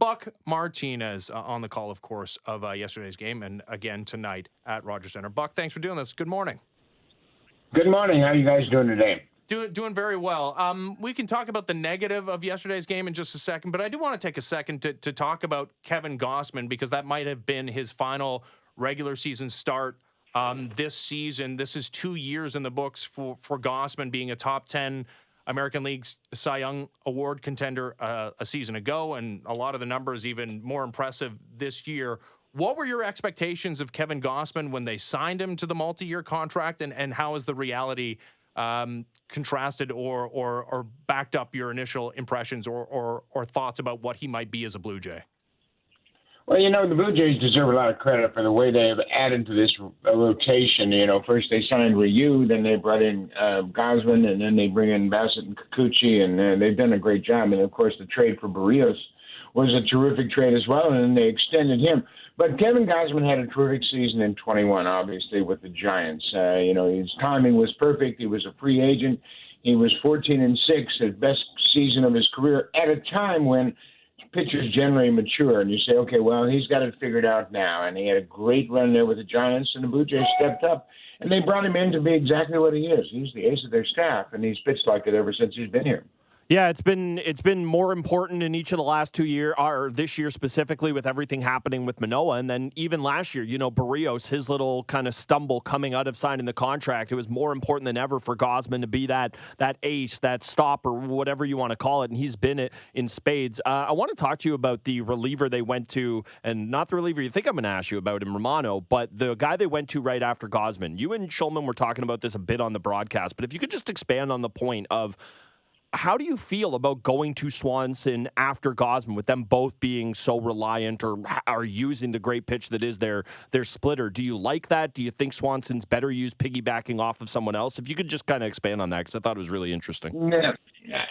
Buck Martinez on the call, of course, of yesterday's game and again tonight at Rogers Center. Buck, thanks for doing this. Good morning. Good morning. How are you guys doing today? Doing very well. We can talk about the negative of yesterday's game in just a second, but I do want to take a second to talk about Kevin Gausman, because that might have been his final regular season start this season. This is 2 years in the books for Gosman, being a top 10 American League's Cy Young Award contender a season ago, and a lot of the numbers even more impressive this year. What were your expectations of Kevin Gausman when they signed him to the multi-year contract, and how has the reality contrasted or backed up your initial impressions or thoughts about what he might be as a Blue Jay? Well, the Blue Jays deserve a lot of credit for the way they have added to this rotation. First they signed Ryu, then they brought in Gosman, and then they bring in Bassett and Kikuchi, and they've done a great job. And, of course, the trade for Barrios was a terrific trade as well, and then they extended him. But Kevin Gausman had a terrific season in 21, obviously, with the Giants. His timing was perfect. He was a free agent. He was 14-6, his best season of his career, at a time when pitchers generally mature, and you say, okay, well, he's got it figured out now. And he had a great run there with the Giants, and the Blue Jays stepped up, and they brought him in to be exactly what he is. He's the ace of their staff, and he's pitched like it ever since he's been here. Yeah, it's been more important in each of the last 2 years, or this year specifically, with everything happening with Manoah, and then even last year, Barrios, his little kind of stumble coming out of signing the contract, it was more important than ever for Gosman to be that ace, that stopper, whatever you want to call it, and he's been it in spades. I want to talk to you about the reliever they went to, and not the reliever you think I'm going to ask you about in Romano, but the guy they went to right after Gosman. You and Schulman were talking about this a bit on the broadcast, but if you could just expand on the point of, how do you feel about going to Swanson after Gosman, with them both being so reliant or are using the great pitch that is their splitter? Do you like that? Do you think Swanson's better used piggybacking off of someone else? If you could just kind of expand on that, because I thought it was really interesting. Yeah,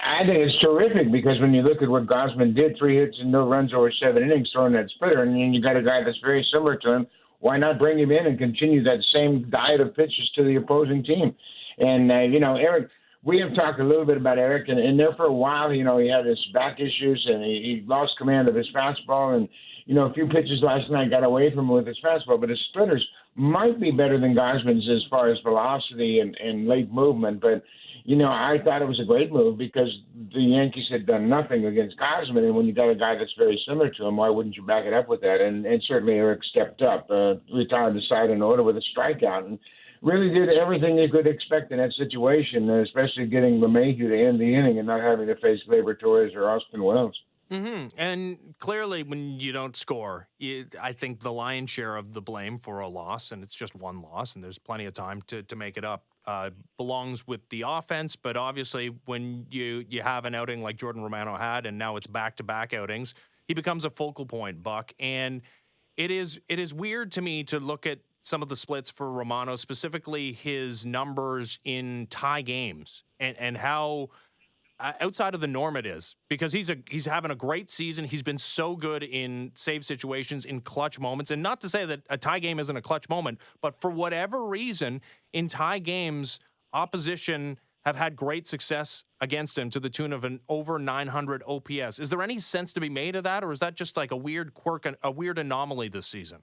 I think it's terrific, because when you look at what Gosman did, 3 hits and no runs over 7 innings throwing that splitter, and then you got a guy that's very similar to him, why not bring him in and continue that same diet of pitches to the opposing team? And, Eric, we have talked a little bit about Eric, and there for a while, he had his back issues, and he lost command of his fastball, and, a few pitches last night got away from him with his fastball, but his splitters might be better than Gosman's as far as velocity and late movement, but, I thought it was a great move, because the Yankees had done nothing against Gosman, and when you got a guy that's very similar to him, why wouldn't you back it up with that? And certainly Eric stepped up, retired the side in order with a strikeout, and really did everything you could expect in that situation, especially getting LeMahieu to end the inning and not having to face Gleyber Torres or Austin Wells. Mm-hmm. And clearly, when you don't score, I think the lion's share of the blame for a loss, and it's just one loss, and there's plenty of time to make it up, belongs with the offense. But obviously, when you have an outing like Jordan Romano had, and now it's back-to-back outings, he becomes a focal point, Buck. And it is weird to me to look at some of the splits for Romano, specifically his numbers in tie games, and how outside of the norm it is, because he's having a great season. He's been so good in save situations, in clutch moments, and not to say that a tie game isn't a clutch moment, but for whatever reason, in tie games, opposition have had great success against him to the tune of an over 900 OPS. Is there any sense to be made of that, or is that just like a weird quirk, a weird anomaly this season?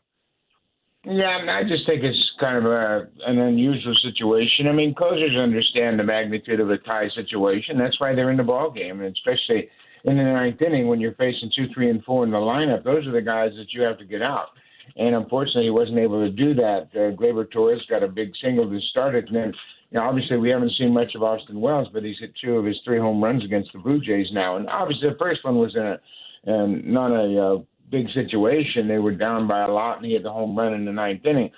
Yeah, I just think it's kind of an unusual situation. I mean, closers understand the magnitude of a tie situation. That's why they're in the ball game, and especially in the ninth inning when you're facing 2, 3, and 4 in the lineup. Those are the guys that you have to get out. And unfortunately, he wasn't able to do that. Gleyber Torres got a big single to start it, and then obviously we haven't seen much of Austin Wells, but he's hit 2 of his 3 home runs against the Blue Jays now. And obviously the first one was not a big situation. They were down by a lot, and he had the home run in the ninth inning.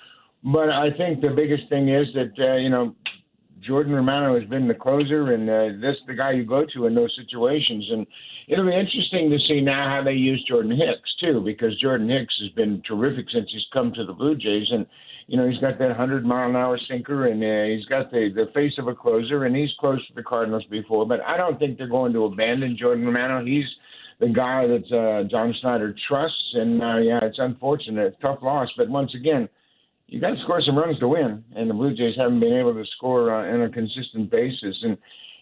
But I think the biggest thing is that, Jordan Romano has been the closer, and that's the guy you go to in those situations. And it'll be interesting to see now how they use Jordan Hicks, too, because Jordan Hicks has been terrific since he's come to the Blue Jays. And, he's got that 100-mile-an-hour sinker, and he's got the face of a closer, and he's closed for the Cardinals before. But I don't think they're going to abandon Jordan Romano. He's the guy that John Snyder trusts, and it's unfortunate, it's a tough loss, but once again, you got to score some runs to win, and the Blue Jays haven't been able to score on a consistent basis. And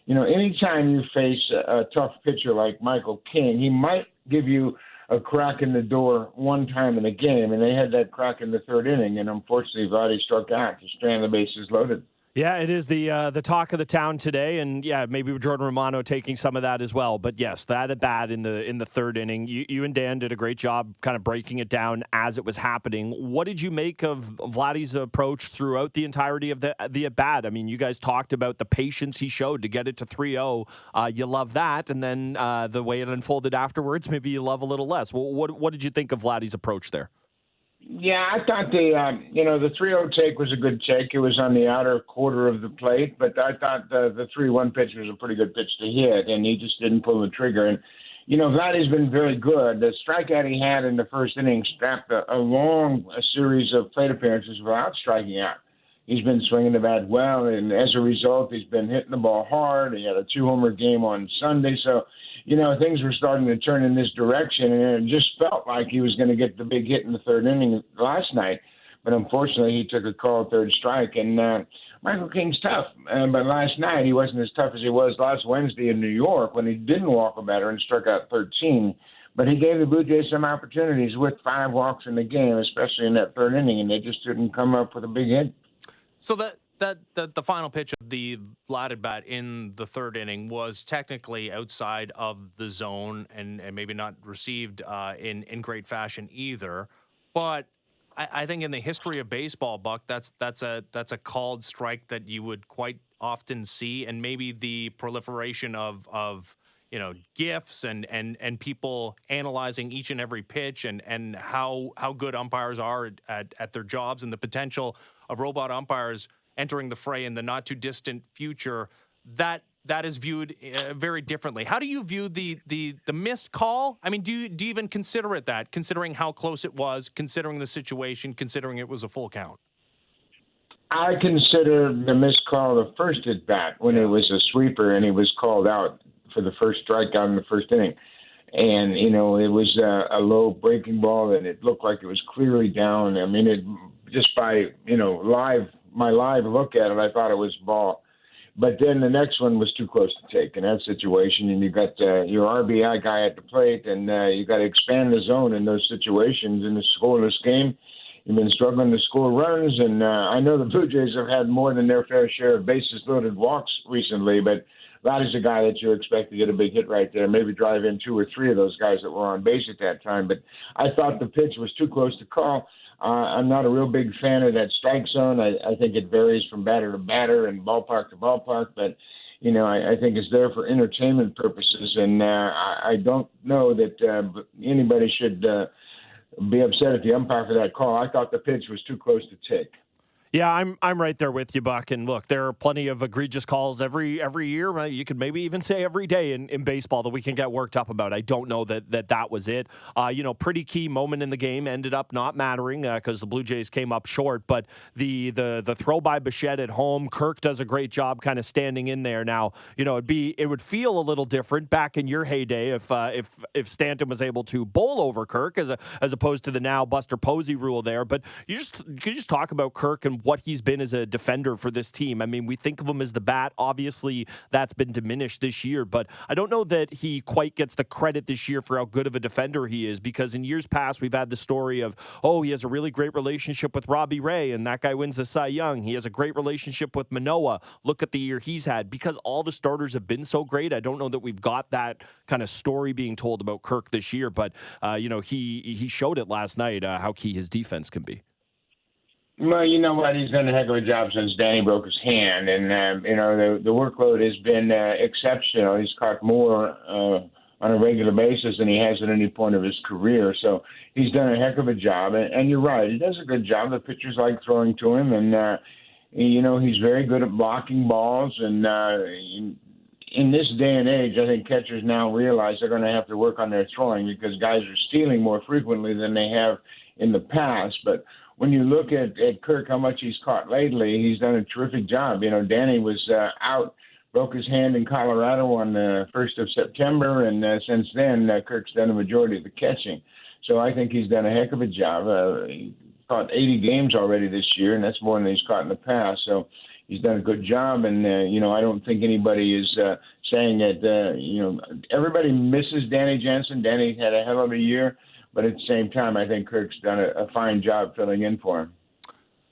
anytime you face a tough pitcher like Michael King, he might give you a crack in the door one time in a game, and they had that crack in the third inning, and unfortunately, Vladdy struck out to strand the bases loaded. Yeah, it is the talk of the town today, and yeah, maybe Jordan Romano taking some of that as well. But yes, that at bat in the third inning, you and Dan did a great job kind of breaking it down as it was happening. What did you make of Vladdy's approach throughout the entirety of the at bat? I mean, you guys talked about the patience he showed to get it to 3-0. You love that, and then the way it unfolded afterwards, maybe you love a little less. Well, what did you think of Vladdy's approach there? Yeah, I thought the 3-0 take was a good take. It was on the outer quarter of the plate, but I thought the 3-1 pitch was a pretty good pitch to hit, and he just didn't pull the trigger. And, Vladdy's been very good. The strikeout he had in the first inning strapped a long series of plate appearances without striking out. He's been swinging the bat well, and as a result, he's been hitting the ball hard. He had a 2-homer game on Sunday, so things were starting to turn in this direction, and it just felt like he was going to get the big hit in the third inning last night. But unfortunately, he took a call third strike, and Michael King's tough. But last night, he wasn't as tough as he was last Wednesday in New York when he didn't walk a batter and struck out 13. But he gave the Blue Jays some opportunities with 5 walks in the game, especially in that third inning, and they just didn't come up with a big hit. So the final pitch of the Vlad at bat in the third inning was technically outside of the zone and maybe not received in great fashion either. But I think in the history of baseball, Buck, that's a called strike that you would quite often see, and maybe the proliferation of GIFs and people analyzing each and every pitch and how good umpires are at their jobs, and the potential of robot umpires entering the fray in the not too distant future, that is viewed very differently. How do you view the missed call? I mean, do you even consider it that, considering how close it was, considering the situation, considering it was a full count? I consider the missed call the first at bat when it was a sweeper and he was called out for the first strikeout in the first inning. And, it was a low breaking ball, and it looked like it was clearly down. I mean, just by, my live look at it, I thought it was ball. But then the next one was too close to take in that situation, and you got your RBI guy at the plate, and you got to expand the zone in those situations in the scoreless game. You've been struggling to score runs, and I know the Blue Jays have had more than their fair share of bases-loaded walks recently, but that is a guy that you expect to get a big hit right there, maybe drive in 2 or 3 of those guys that were on base at that time. But I thought the pitch was too close to call. I'm not a real big fan of that strike zone. I think it varies from batter to batter and ballpark to ballpark, but I think it's there for entertainment purposes, and I don't know that anybody should be upset at the umpire for that call. I thought the pitch was too close to take. Yeah, I'm right there with you, Buck. And look, there are plenty of egregious calls every year. You could maybe even say every day in baseball that we can get worked up about. I don't know that was it. Pretty key moment in the game ended up not mattering because the Blue Jays came up short. But the throw by Bichette at home, Kirk does a great job kind of standing in there. Now, it would feel a little different back in your heyday if Stanton was able to bowl over Kirk as opposed to the now Buster Posey rule there. But you just talk about Kirk and what he's been as a defender for this team. I mean, we think of him as the bat. Obviously, that's been diminished this year, but I don't know that he quite gets the credit this year for how good of a defender he is, because in years past, we've had the story of, he has a really great relationship with Robbie Ray, and that guy wins the Cy Young. He has a great relationship with Manoah. Look at the year he's had. Because all the starters have been so great, I don't know that we've got that kind of story being told about Kirk this year, but, he showed it last night, how key his defense can be. Well, you know what? He's done a heck of a job since Danny broke his hand, and the workload has been exceptional. He's caught more on a regular basis than he has at any point of his career. So he's done a heck of a job, and you're right. He does a good job. The pitchers like throwing to him, and he's very good at blocking balls. And in this day and age, I think catchers now realize they're going to have to work on their throwing because guys are stealing more frequently than they have in the past. But when you look at Kirk, how much he's caught lately, he's done a terrific job. Danny was out, broke his hand in Colorado on the 1st of September, and since then, Kirk's done a majority of the catching. So I think he's done a heck of a job. He caught 80 games already this year, and that's more than he's caught in the past. So he's done a good job, and, I don't think anybody is saying that, everybody misses Danny Jansen. Danny had a hell of a year, but at the same time, I think Kirk's done a fine job filling in for him.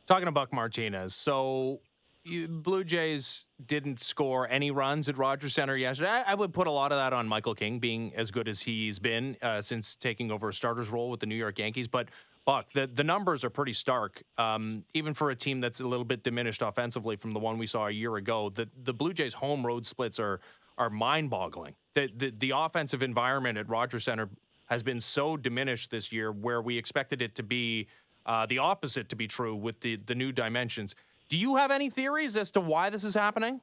Talking to Buck Martinez, so Blue Jays didn't score any runs at Rogers Center yesterday. I would put a lot of that on Michael King being as good as he's been since taking over a starter's role with the New York Yankees. But, Buck, the numbers are pretty stark, even for a team that's a little bit diminished offensively from the one we saw a year ago. The Blue Jays' home-road splits are mind-boggling. The offensive environment at Rogers Center has been so diminished this year, where we expected it to be the opposite to be true with the new dimensions. Do you have any theories as to why this is happening?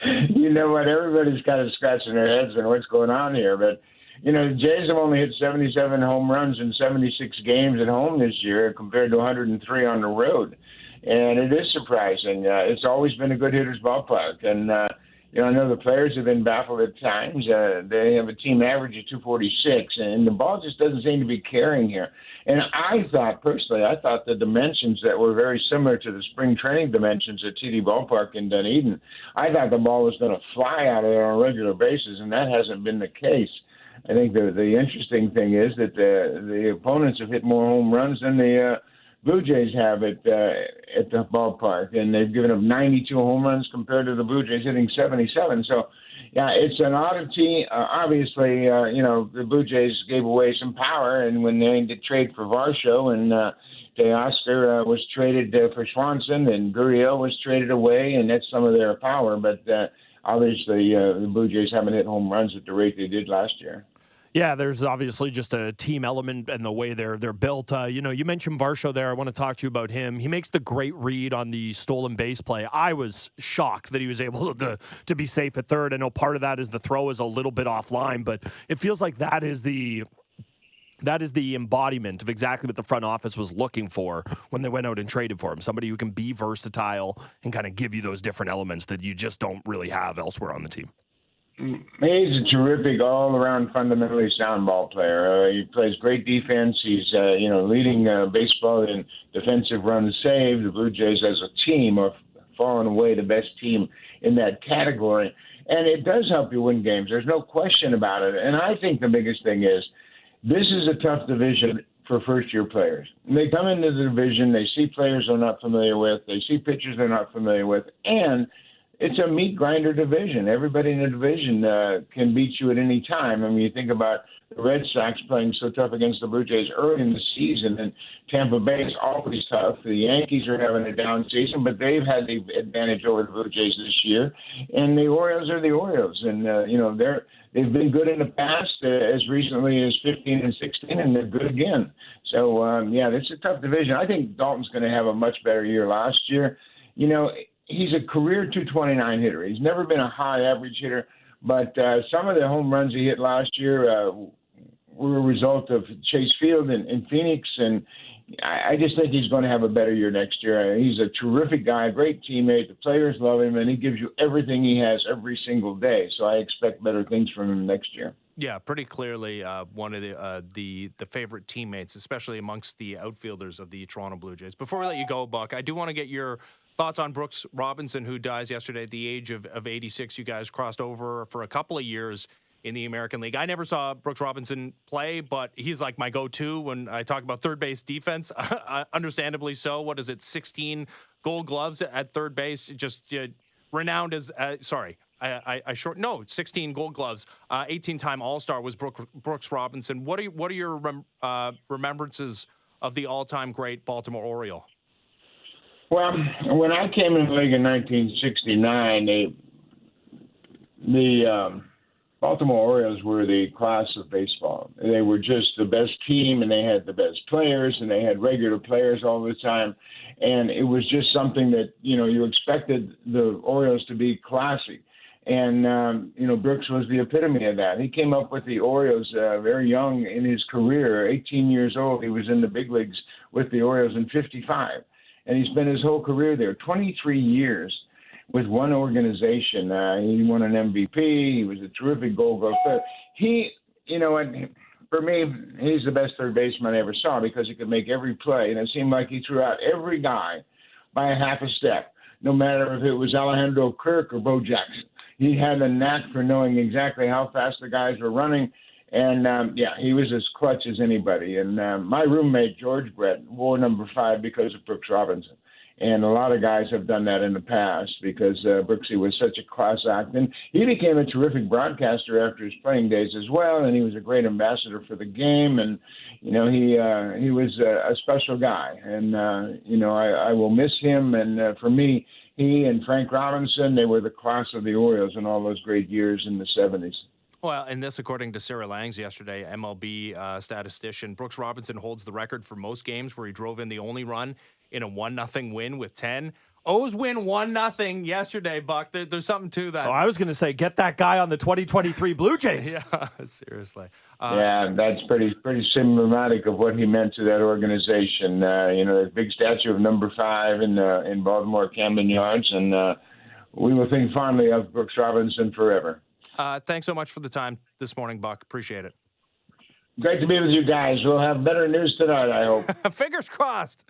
You know what? Everybody's kind of scratching their heads on what's going on here. But, the Jays have only hit 77 home runs in 76 games at home this year compared to 103 on the road. And it is surprising. It's always been a good hitter's ballpark. And, I know the players have been baffled at times. They have a team average of 246, and the ball just doesn't seem to be carrying here. And I thought the dimensions that were very similar to the spring training dimensions at TD Ballpark in Dunedin, I thought the ball was going to fly out of there on a regular basis, and that hasn't been the case. I think the interesting thing is that the opponents have hit more home runs than the Blue Jays have at the ballpark, and they've given up 92 home runs compared to the Blue Jays hitting 77. So, yeah, it's an oddity. Obviously, the Blue Jays gave away some power, and when they did trade for Varsho and Teoscar was traded for Swanson, and Gurriel was traded away, and that's some of their power. But obviously, the Blue Jays haven't hit home runs at the rate they did last year. Yeah, there's obviously just a team element and the way they're built. You mentioned Varsho there. I want to talk to you about him. He makes the great read on the stolen base play. I was shocked that he was able to be safe at third. I know part of that is the throw is a little bit offline, but it feels like that is the embodiment of exactly what the front office was looking for when they went out and traded for him. Somebody who can be versatile and kind of give you those different elements that you just don't really have elsewhere on the team. He's a terrific all-around, fundamentally sound ball player. He plays great defense. He's, leading baseball in defensive runs saved. The Blue Jays as a team are far and away the best team in that category. And it does help you win games. There's no question about it. And I think the biggest thing is this is a tough division for first-year players. They come into the division, they see players they're not familiar with, they see pitchers they're not familiar with, and it's a meat grinder division. Everybody in the division can beat you at any time. I mean, you think about the Red Sox playing so tough against the Blue Jays early in the season, and Tampa Bay is always tough. The Yankees are having a down season, but they've had the advantage over the Blue Jays this year. And the Orioles are the Orioles, and they've been good in the past, as recently as 15 and 16, and they're good again. So it's a tough division. I think Daulton's going to have a much better year last year. He's a career 229 hitter. He's never been a high average hitter, but some of the home runs he hit last year were a result of Chase Field in Phoenix, and I just think he's going to have a better year next year. He's a terrific guy, a great teammate. The players love him, and he gives you everything he has every single day. So I expect better things from him next year. Yeah, pretty clearly one of the favorite teammates, especially amongst the outfielders of the Toronto Blue Jays. Before we let you go, Buck, I do want to get your thoughts on Brooks Robinson, who dies yesterday at the age of 86. You guys crossed over for a couple of years in the American League. I never saw Brooks Robinson play, but he's like my go-to when I talk about third base defense. Understandably so. What is it, 16 Gold Gloves at third base? Just renowned as, 16 Gold Gloves. 18-time All-Star was Brooks Robinson. What are your remembrances of the all-time great Baltimore Oriole? Well, when I came in the league in 1969, the Baltimore Orioles were the class of baseball. They were just the best team, and they had the best players, and they had regular players all the time. And it was just something that, you expected the Orioles to be classy. And, Brooks was the epitome of that. He came up with the Orioles very young in his career, 18 years old. He was in the big leagues with the Orioles in 55. And he spent his whole career there, 23 years with one organization. He won an MVP. He was a terrific Gold Glove player. For me, he's the best third baseman I ever saw because he could make every play. And it seemed like he threw out every guy by a half a step, no matter if it was Alejandro Kirk or Bo Jackson. he had a knack for knowing exactly how fast the guys were running. And, he was as clutch as anybody. And my roommate, George Brett, wore number 5 because of Brooks Robinson. And a lot of guys have done that in the past because Brooksy was such a class act. And he became a terrific broadcaster after his playing days as well, and he was a great ambassador for the game. And, he was a special guy. And, I will miss him. And for me, he and Frank Robinson, they were the class of the Orioles in all those great years in the 70s. Well, and this, according to Sarah Langs yesterday, MLB statistician, Brooks Robinson holds the record for most games where he drove in the only run in a 1-0 win with 10. O's win 1-0 yesterday, Buck. There's something to that. Oh, I was going to say, get that guy on the 2023 Blue Jays. Yeah, seriously. That's pretty symptomatic of what he meant to that organization. The big statue of number 5 in Baltimore Camden Yards, and we will think fondly of Brooks Robinson forever. Thanks so much for the time this morning, Buck. Appreciate it. Great to be with you guys. We'll have better news tonight, I hope. Fingers crossed.